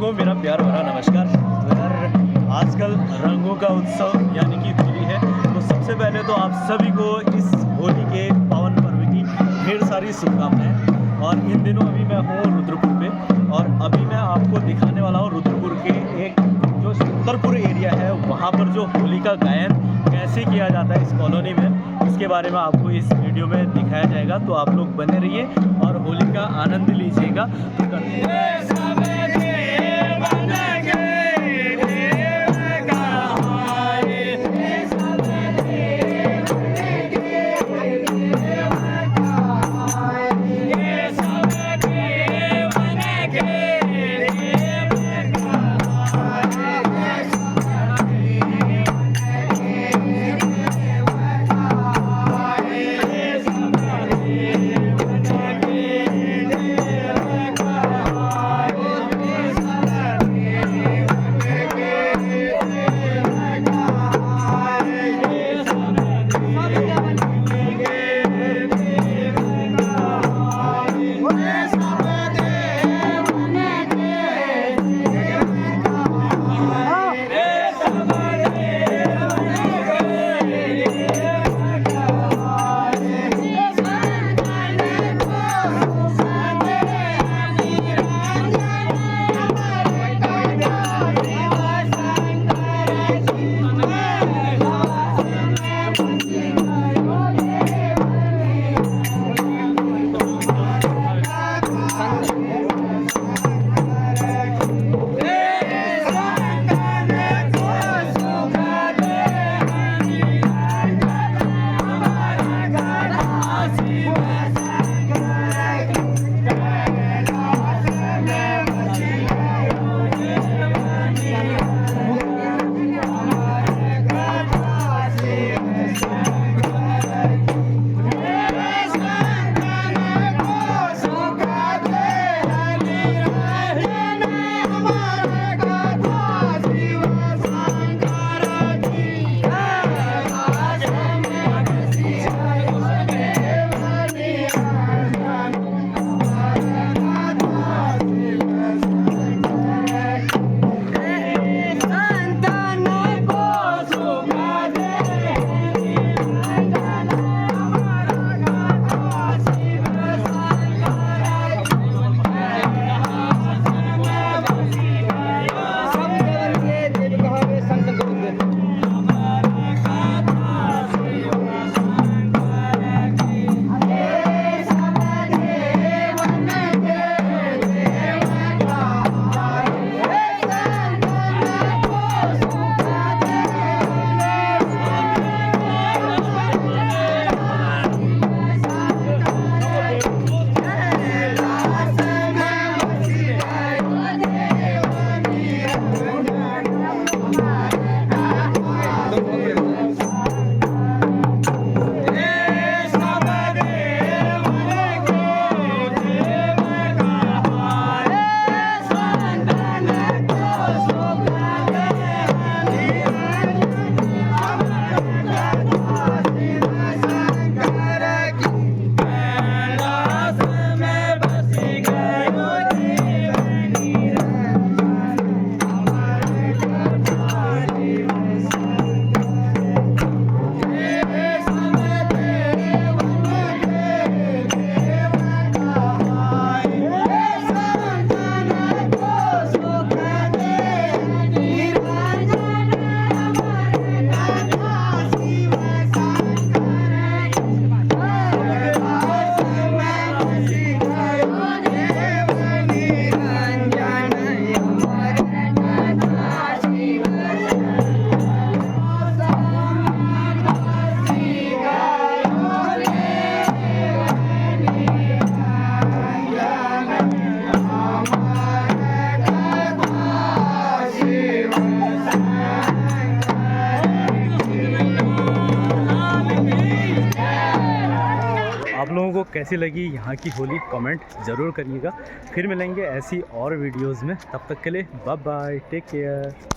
को मेरा प्यार भरा नमस्कार। यार आजकल रंगों का उत्सव यानी कि होली है, तो सबसे पहले तो आप सभी को इस होली के पावन पर्व की ढेर सारी शुभकामनाएं। और इन दिनों अभी मैं हूँ रुद्रपुर पे, और अभी मैं आपको दिखाने वाला हूँ रुद्रपुर के एक जो सुंदरपुर एरिया है, वहाँ पर जो होली का गायन कैसे किया जाता है इस कॉलोनी में, इसके बारे में आपको इस वीडियो में दिखाया जाएगा। तो आप लोग बने रहिए और होली का आनंद लीजिएगा। तो करते हैं। आप लोगों को कैसी लगी यहाँ की होली कमेंट ज़रूर करिएगा। फिर मिलेंगे ऐसी और वीडियोज़ में, तब तक के लिए बाय बाय, टेक केयर।